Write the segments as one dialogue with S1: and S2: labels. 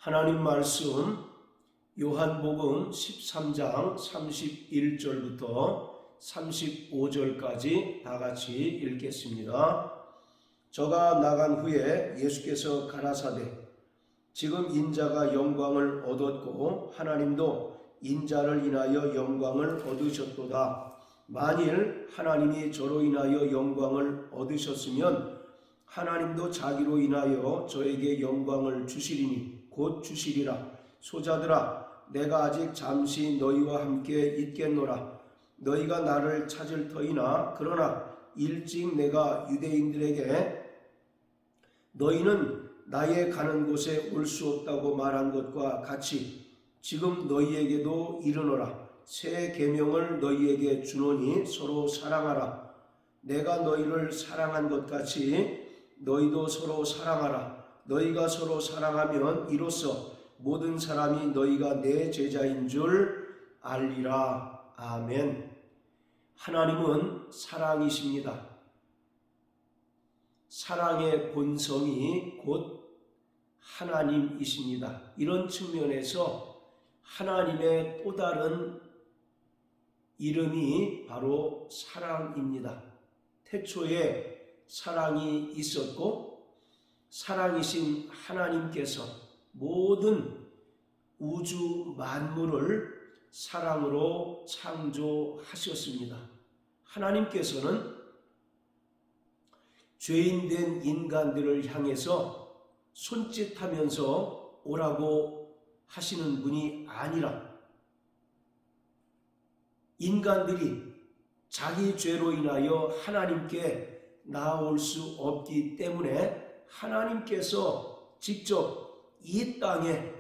S1: 하나님 말씀 요한복음 13장 31절부터 35절까지 다 같이 읽겠습니다. 저가 나간 후에 예수께서 가라사대 지금 인자가 영광을 얻었고 하나님도 인자를 인하여 영광을 얻으셨도다. 만일 하나님이 저로 인하여 영광을 얻으셨으면 하나님도 자기로 인하여 저에게 영광을 주시리니 곧 주시리라. 소자들아, 내가 아직 잠시 너희와 함께 있겠노라. 너희가 나를 찾을 터이나 그러나 일찍 내가 유대인들에게 너희는 나의 가는 곳에 올 수 없다고 말한 것과 같이 지금 너희에게도 이르노라. 새 계명을 너희에게 주노니 서로 사랑하라. 내가 너희를 사랑한 것 같이 너희도 서로 사랑하라. 너희가 서로 사랑하면 이로써 모든 사람이 너희가 내 제자인 줄 알리라. 아멘. 하나님은 사랑이십니다. 사랑의 본성이 곧 하나님이십니다. 이런 측면에서 하나님의 또 다른 이름이 바로 사랑입니다. 태초에 사랑이 있었고 사랑이신 하나님께서 모든 우주 만물을 사랑으로 창조하셨습니다. 하나님께서는 죄인된 인간들을 향해서 손짓하면서 오라고 하시는 분이 아니라 인간들이 자기 죄로 인하여 하나님께 나아올 수 없기 때문에 하나님께서 직접 이 땅에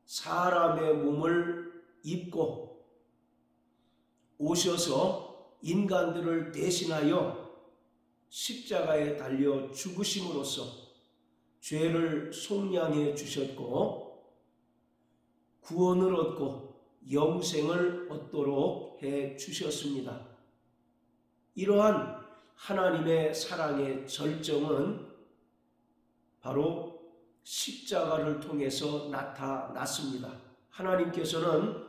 S1: 사람의 몸을 입고 오셔서 인간들을 대신하여 십자가에 달려 죽으심으로써 죄를 속량해 주셨고 구원을 얻고 영생을 얻도록 해 주셨습니다. 이러한 하나님의 사랑의 절정은 바로 십자가를 통해서 나타났습니다. 하나님께서는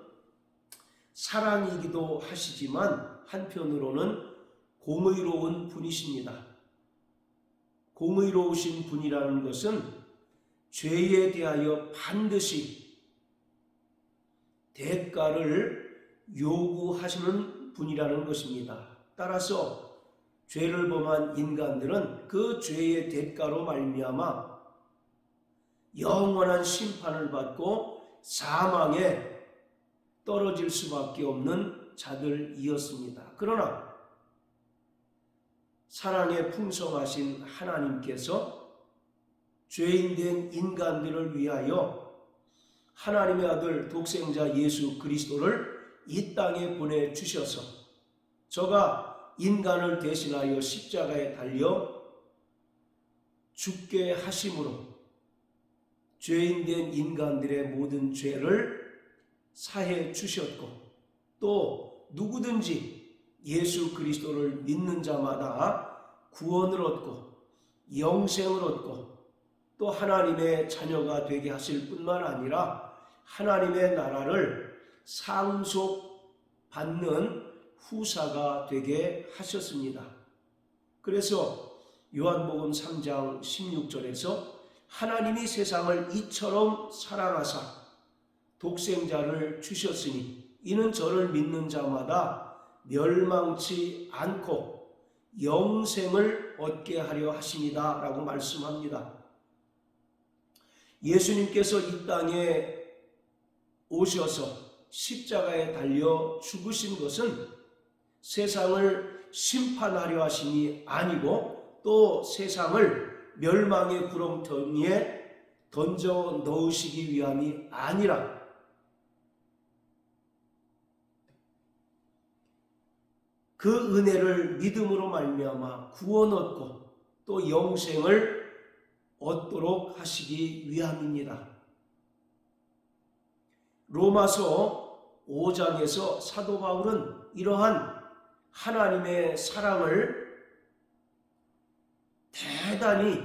S1: 사랑이기도 하시지만 한편으로는 공의로운 분이십니다. 공의로우신 분이라는 것은 죄에 대하여 반드시 대가를 요구하시는 분이라는 것입니다. 따라서 죄를 범한 인간들은 그 죄의 대가로 말미암아 영원한 심판을 받고 사망에 떨어질 수밖에 없는 자들이었습니다. 그러나 사랑에 풍성하신 하나님께서 죄인된 인간들을 위하여 하나님의 아들 독생자 예수 그리스도를 이 땅에 보내주셔서 저가 인간을 대신하여 십자가에 달려 죽게 하심으로 죄인된 인간들의 모든 죄를 사해 주셨고 또 누구든지 예수 그리스도를 믿는 자마다 구원을 얻고 영생을 얻고 또 하나님의 자녀가 되게 하실 뿐만 아니라 하나님의 나라를 상속받는 후사가 되게 하셨습니다. 그래서 요한복음 3장 16절에서 하나님이 세상을 이처럼 사랑하사 독생자를 주셨으니 이는 저를 믿는 자마다 멸망치 않고 영생을 얻게 하려 하십니다 라고 말씀합니다. 예수님께서 이 땅에 오셔서 십자가에 달려 죽으신 것은 세상을 심판하려 하심이 아니고 또 세상을 멸망의 구렁텅이에 던져 넣으시기 위함이 아니라 그 은혜를 믿음으로 말미암아 구원 얻고 또 영생을 얻도록 하시기 위함입니다. 로마서 5장에서 사도 바울은 이러한 하나님의 사랑을 대단히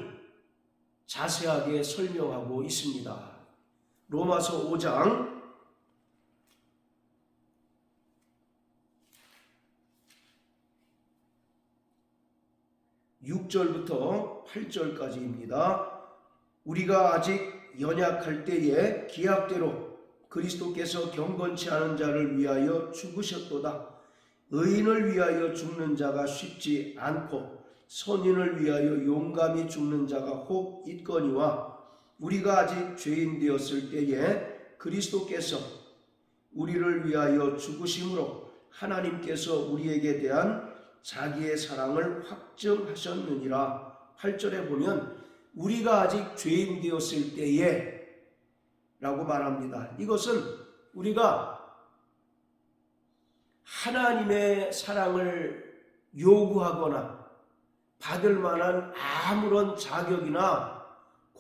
S1: 자세하게 설명하고 있습니다. 로마서 5장 6절부터 8절까지입니다. 우리가 아직 연약할 때에 기약대로 그리스도께서 경건치 않은 자를 위하여 죽으셨도다. 의인을 위하여 죽는 자가 쉽지 않고 선인을 위하여 용감히 죽는 자가 혹 있거니와 우리가 아직 죄인 되었을 때에 그리스도께서 우리를 위하여 죽으심으로 하나님께서 우리에게 대한 자기의 사랑을 확증하셨느니라. 8절에 보면 우리가 아직 죄인 되었을 때에 라고 말합니다. 이것은 우리가 하나님의 사랑을 요구하거나 받을 만한 아무런 자격이나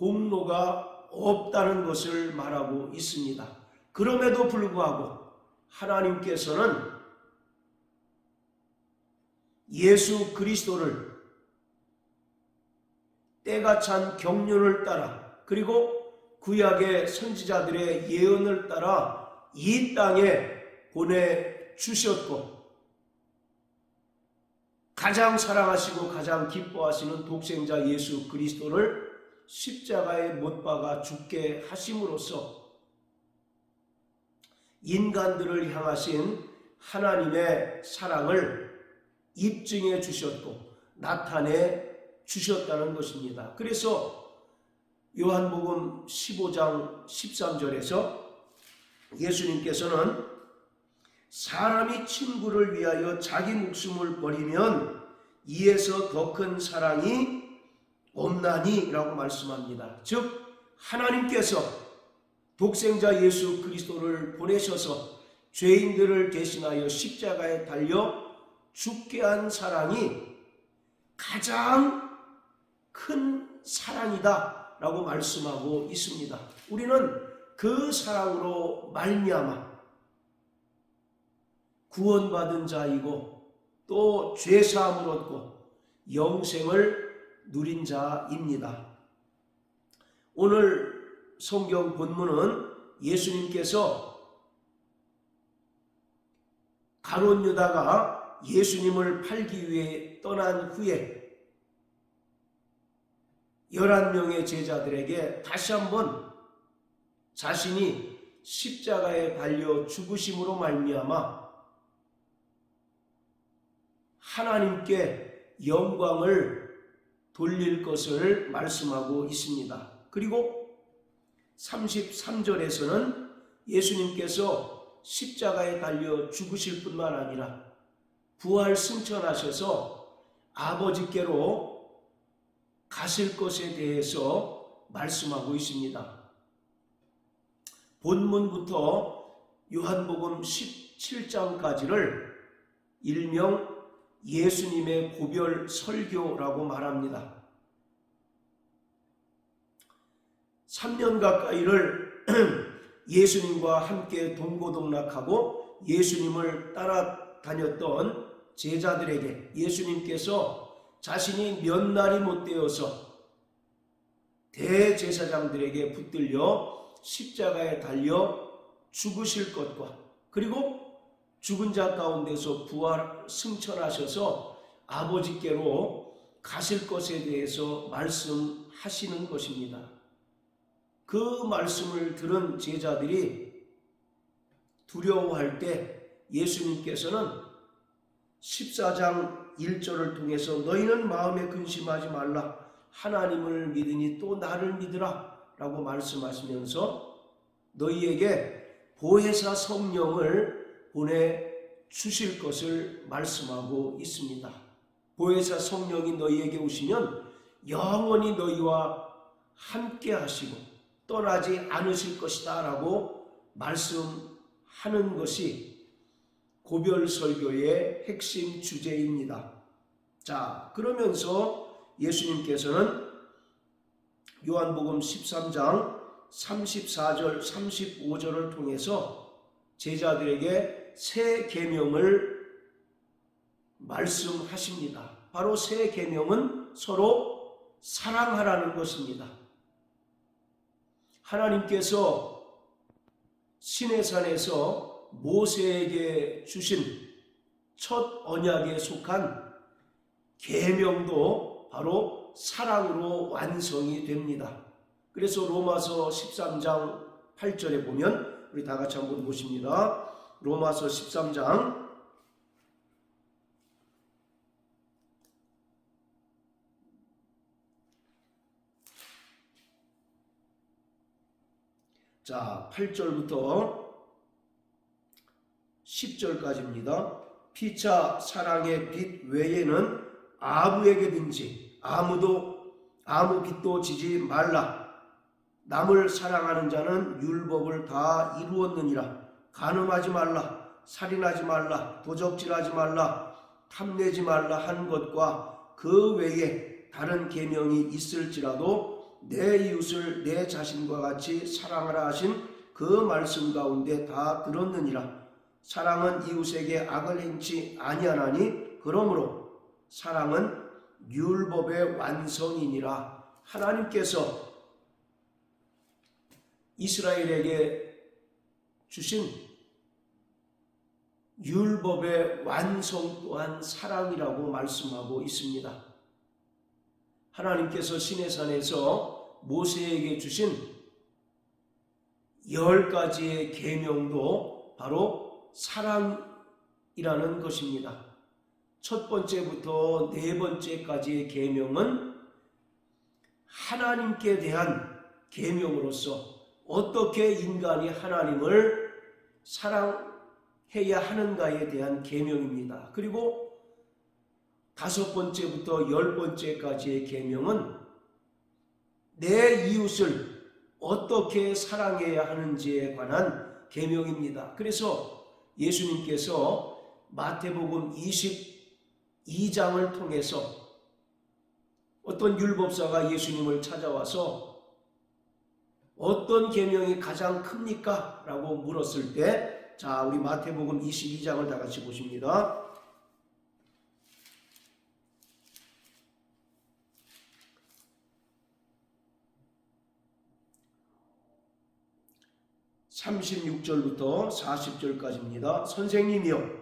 S1: 공로가 없다는 것을 말하고 있습니다. 그럼에도 불구하고 하나님께서는 예수 그리스도를 때가 찬 경륜을 따라 그리고 구약의 선지자들의 예언을 따라 이 땅에 보내주셨고 가장 사랑하시고 가장 기뻐하시는 독생자 예수 그리스도를 십자가에 못 박아 죽게 하심으로써 인간들을 향하신 하나님의 사랑을 입증해 주셨고 나타내 주셨다는 것입니다. 그래서 요한복음 15장 13절에서 예수님께서는 사람이 친구를 위하여 자기 목숨을 버리면 이에서 더 큰 사랑이 없나니 라고 말씀합니다. 즉 하나님께서 독생자 예수 그리스도를 보내셔서 죄인들을 대신하여 십자가에 달려 죽게 한 사랑이 가장 큰 사랑이다 라고 말씀하고 있습니다. 우리는 그 사랑으로 말미암아 구원받은 자이고 또 죄사함을 얻고 영생을 누린 자입니다. 오늘 성경 본문은 예수님께서 가룟 유다가 예수님을 팔기 위해 떠난 후에 11명의 제자들에게 다시 한번 자신이 십자가에 달려 죽으심으로 말미암아 하나님께 영광을 돌릴 것을 말씀하고 있습니다. 그리고 33절에서는 예수님께서 십자가에 달려 죽으실 뿐만 아니라 부활 승천하셔서 아버지께로 가실 것에 대해서 말씀하고 있습니다. 본문부터 요한복음 17장까지를 일명 예수님의 고별 설교라고 말합니다. 3년 가까이를 예수님과 함께 동고동락하고 예수님을 따라다녔던 제자들에게 예수님께서 자신이 몇 날이 못 되어서 대제사장들에게 붙들려 십자가에 달려 죽으실 것과 그리고 죽은 자 가운데서 부활 승천하셔서 아버지께로 가실 것에 대해서 말씀하시는 것입니다. 그 말씀을 들은 제자들이 두려워할 때 예수님께서는 14장 1절을 통해서 너희는 마음에 근심하지 말라 하나님을 믿으니 또 나를 믿으라 라고 말씀하시면서 너희에게 보혜사 성령을 보내주실 것을 말씀하고 있습니다. 보혜사 성령이 너희에게 오시면 영원히 너희와 함께 하시고 떠나지 않으실 것이다 라고 말씀하는 것이 고별 설교의 핵심 주제입니다. 자, 그러면서 예수님께서는 요한복음 13장 34절 35절을 통해서 제자들에게 새 계명을 말씀하십니다. 바로 새 계명은 서로 사랑하라는 것입니다. 하나님께서 시내산에서 모세에게 주신 첫 언약에 속한 계명도 바로 사랑으로 완성이 됩니다. 그래서 로마서 13장 8절에 보면 우리 다 같이 한번 보십니다. 로마서 13장 자, 8절부터 10절까지입니다. 피차 사랑의 빛 외에는 아무에게든지 아무 빛도 지지 말라. 남을 사랑하는 자는 율법을 다 이루었느니라. 간음하지 말라, 살인하지 말라, 도적질하지 말라, 탐내지 말라 한 것과 그 외에 다른 계명이 있을지라도 내 이웃을 내 자신과 같이 사랑하라 하신 그 말씀 가운데 다 들었느니라. 사랑은 이웃에게 악을 행치 아니하나니 그러므로 사랑은 율법의 완성이니라. 하나님께서 이스라엘에게 주신 율법의 완성 또한 사랑이라고 말씀하고 있습니다. 하나님께서 시내산에서 모세에게 주신 10가지의 계명도 바로 사랑이라는 것입니다. 첫 번째부터 네 번째까지의 계명은 하나님께 대한 계명으로서 어떻게 인간이 하나님을 사랑해야 하는가에 대한 계명입니다. 그리고 5번째부터 10번째까지의 계명은 내 이웃을 어떻게 사랑해야 하는지에 관한 계명입니다. 그래서 예수님께서 마태복음 22장을 통해서 어떤 율법사가 예수님을 찾아와서 어떤 계명이 가장 큽니까? 라고 물었을 때, 자, 우리 마태복음 22장을 다 같이 보십니다. 36절부터 40절까지입니다. 선생님이여,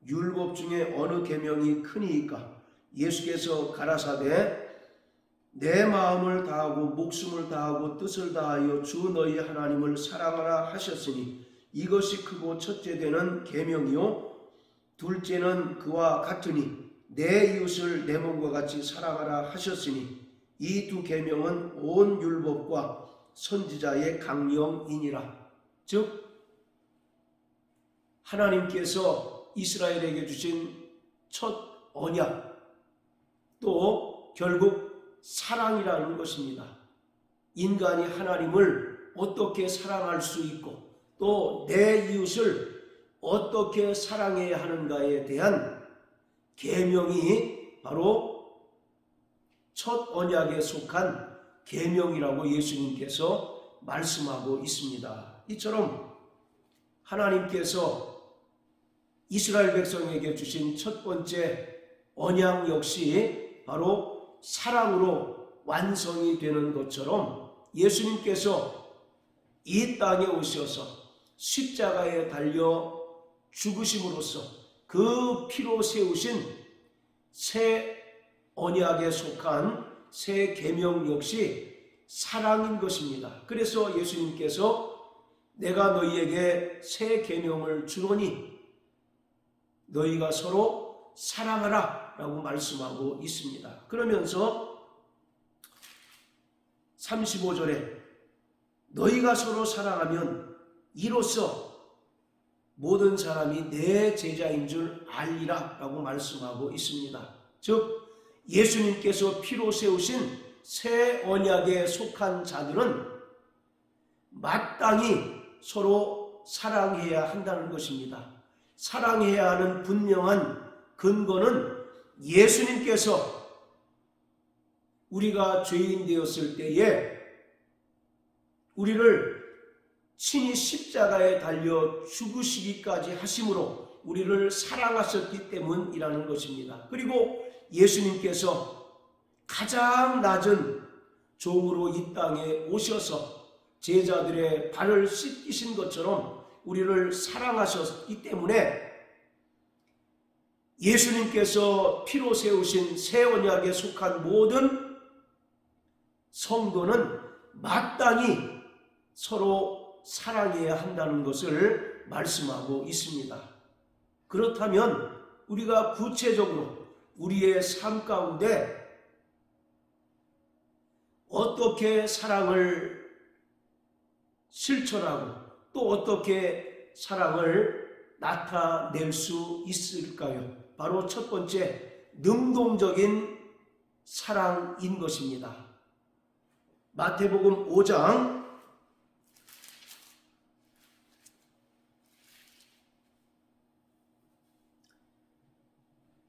S1: 율법 중에 어느 계명이 크니이까? 예수께서 가라사대 내 마음을 다하고 목숨을 다하고 뜻을 다하여 주 너희 하나님을 사랑하라 하셨으니 이것이 크고 첫째 되는 계명이요 둘째는 그와 같으니 내 이웃을 내 몸과 같이 사랑하라 하셨으니 이 두 계명은 온 율법과 선지자의 강령이니라. 즉 하나님께서 이스라엘에게 주신 첫 언약, 또 결국 사랑이라는 것입니다. 인간이 하나님을 어떻게 사랑할 수 있고 또 내 이웃을 어떻게 사랑해야 하는가에 대한 계명이 바로 첫 언약에 속한 계명이라고 예수님께서 말씀하고 있습니다. 이처럼 하나님께서 이스라엘 백성에게 주신 첫 번째 언약 역시 바로 사랑으로 완성이 되는 것처럼 예수님께서 이 땅에 오셔서 십자가에 달려 죽으심으로써 그 피로 세우신 새 언약에 속한 새 계명 역시 사랑인 것입니다. 그래서 예수님께서 내가 너희에게 새 계명을 주노니 너희가 서로 사랑하라 라고 말씀하고 있습니다. 그러면서 35절에 너희가 서로 사랑하면 이로써 모든 사람이 내 제자인 줄 알리라 라고 말씀하고 있습니다. 즉 예수님께서 피로 세우신 새 언약에 속한 자들은 마땅히 서로 사랑해야 한다는 것입니다. 사랑해야 하는 분명한 근거는 예수님께서 우리가 죄인 되었을 때에 우리를 친히 십자가에 달려 죽으시기까지 하심으로 우리를 사랑하셨기 때문이라는 것입니다. 그리고 예수님께서 가장 낮은 종으로 이 땅에 오셔서 제자들의 발을 씻기신 것처럼 우리를 사랑하셨기 때문에 예수님께서 피로 세우신 새 언약에 속한 모든 성도는 마땅히 서로 사랑해야 한다는 것을 말씀하고 있습니다. 그렇다면 우리가 구체적으로 우리의 삶 가운데 어떻게 사랑을 실천하고 또 어떻게 사랑을 나타낼 수 있을까요? 바로 첫 번째, 능동적인 사랑인 것입니다. 마태복음 5장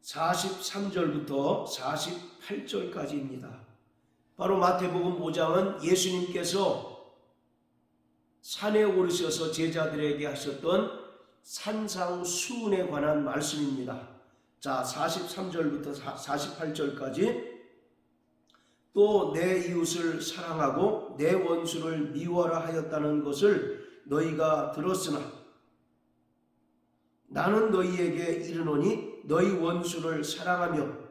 S1: 43절부터 48절까지입니다. 바로 마태복음 5장은 예수님께서 산에 오르셔서 제자들에게 하셨던 산상수훈에 관한 말씀입니다. 자, 43절부터 48절까지 또 내 이웃을 사랑하고 내 원수를 미워하라 하였다는 것을 너희가 들었으나 나는 너희에게 이르노니 너희 원수를 사랑하며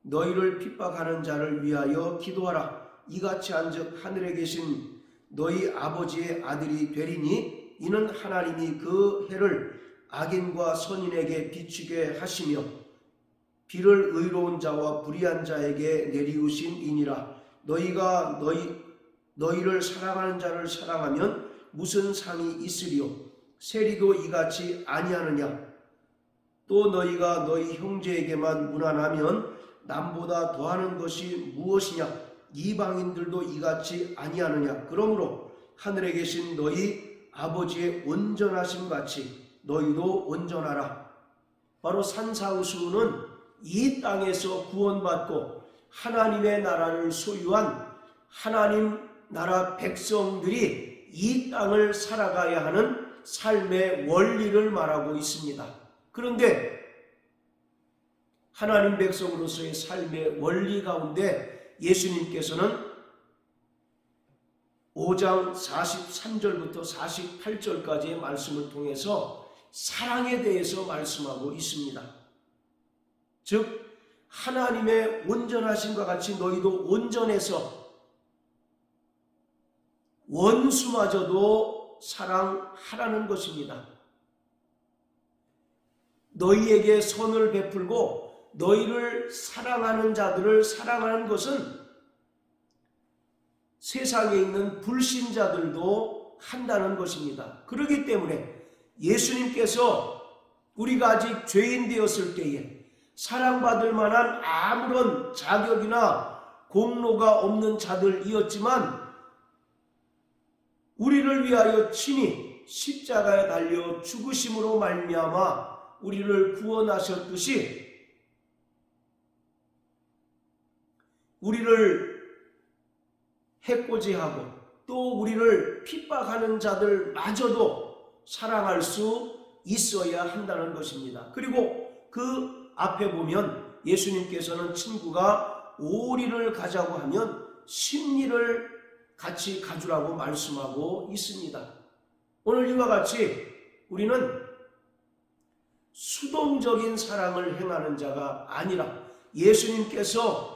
S1: 너희를 핍박하는 자를 위하여 기도하라. 이같이 한즉 하늘에 계신 너희 아버지의 아들이 되리니 이는 하나님이 그 해를 악인과 선인에게 비추게 하시며 비를 의로운 자와 불의한 자에게 내리우심이니라. 너희가 너희를 사랑하는 자를 사랑하면 무슨 상이 있으리요? 세리도 이같이 아니하느냐? 또 너희가 너희 형제에게만 무난하면 남보다 더하는 것이 무엇이냐? 이방인들도 이같이 아니하느냐? 그러므로 하늘에 계신 너희 아버지의 온전하심 같이 너희도 온전하라. 바로 산상수훈은 이 땅에서 구원받고 하나님의 나라를 소유한 하나님 나라 백성들이 이 땅을 살아가야 하는 삶의 원리를 말하고 있습니다. 그런데 하나님 백성으로서의 삶의 원리 가운데 예수님께서는 5장 43절부터 48절까지의 말씀을 통해서 사랑에 대해서 말씀하고 있습니다. 즉 하나님의 온전하심과 같이 너희도 온전해서 원수마저도 사랑하라는 것입니다. 너희에게 선을 베풀고 너희를 사랑하는 자들을 사랑하는 것은 세상에 있는 불신자들도 한다는 것입니다. 그렇기 때문에 예수님께서 우리가 아직 죄인 되었을 때에 사랑받을 만한 아무런 자격이나 공로가 없는 자들이었지만 우리를 위하여 친히 십자가에 달려 죽으심으로 말미암아 우리를 구원하셨듯이 우리를 해코지하고 또 우리를 핍박하는 자들마저도 사랑할 수 있어야 한다는 것입니다. 그리고 그 앞에 보면 예수님께서는 친구가 5리를 가자고 하면 10리를 같이 가주라고 말씀하고 있습니다. 오늘 이와 같이 우리는 수동적인 사랑을 행하는 자가 아니라 예수님께서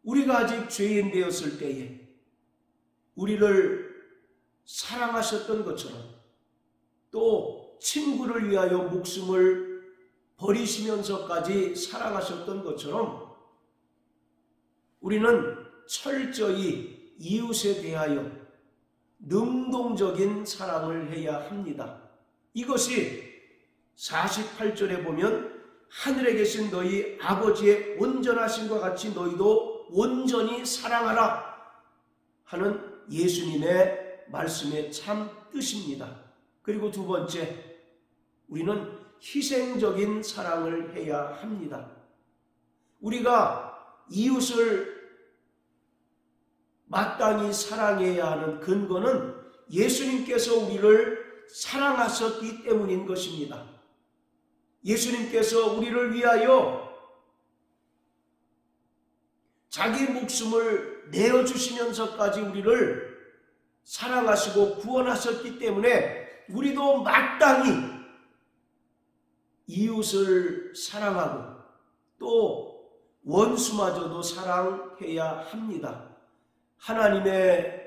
S1: 우리가 아직 죄인 되었을 때에 우리를 사랑하셨던 것처럼 또 친구를 위하여 목숨을 버리시면서까지 사랑하셨던 것처럼 우리는 철저히 이웃에 대하여 능동적인 사랑을 해야 합니다. 이것이 48절에 보면 하늘에 계신 너희 아버지의 온전하심과 같이 너희도 온전히 사랑하라 하는 예수님의 말씀의 참 뜻입니다. 그리고 두 번째, 우리는 희생적인 사랑을 해야 합니다. 우리가 이웃을 마땅히 사랑해야 하는 근거는 예수님께서 우리를 사랑하셨기 때문인 것입니다. 예수님께서 우리를 위하여 자기 목숨을 내어주시면서까지 우리를 사랑하시고 구원하셨기 때문에 우리도 마땅히 이웃을 사랑하고 또 원수마저도 사랑해야 합니다. 하나님의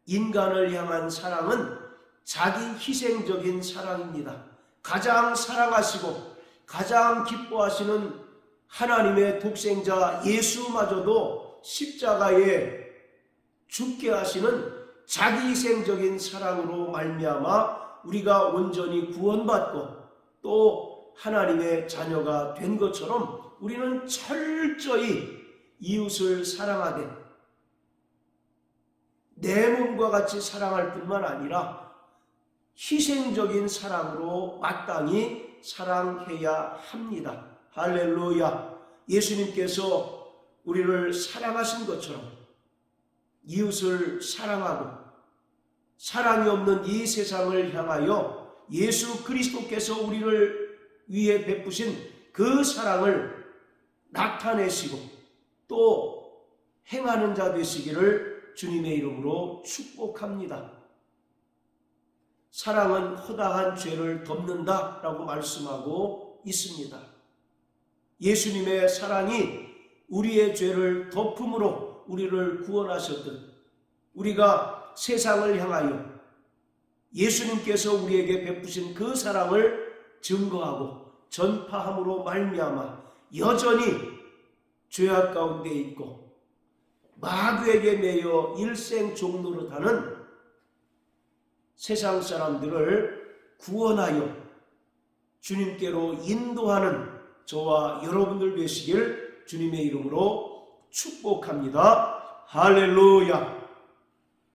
S1: 인간을 향한 사랑은 자기 희생적인 사랑입니다. 가장 사랑하시고 가장 기뻐하시는 하나님의 독생자 예수마저도 십자가에 죽게 하시는 자기 희생적인 사랑으로 말미암아 우리가 온전히 구원받고 또 하나님의 자녀가 된 것처럼 우리는 철저히 이웃을 사랑하되 내 몸과 같이 사랑할 뿐만 아니라 희생적인 사랑으로 마땅히 사랑해야 합니다. 할렐루야. 예수님께서 우리를 사랑하신 것처럼 이웃을 사랑하고 사랑이 없는 이 세상을 향하여 예수 그리스도께서 우리를 위해 베푸신 그 사랑을 나타내시고 또 행하는 자 되시기를 주님의 이름으로 축복합니다. 사랑은 허다한 죄를 덮는다라고 말씀하고 있습니다. 예수님의 사랑이 우리의 죄를 덮음으로 우리를 구원하셨듯 우리가 세상을 향하여 예수님께서 우리에게 베푸신 그 사랑을 증거하고 전파함으로 말미암아 여전히 죄악 가운데 있고 마귀에게 매여 일생 종노릇하는 세상 사람들을 구원하여 주님께로 인도하는 저와 여러분들 되시길 주님의 이름으로 축복합니다. 할렐루야.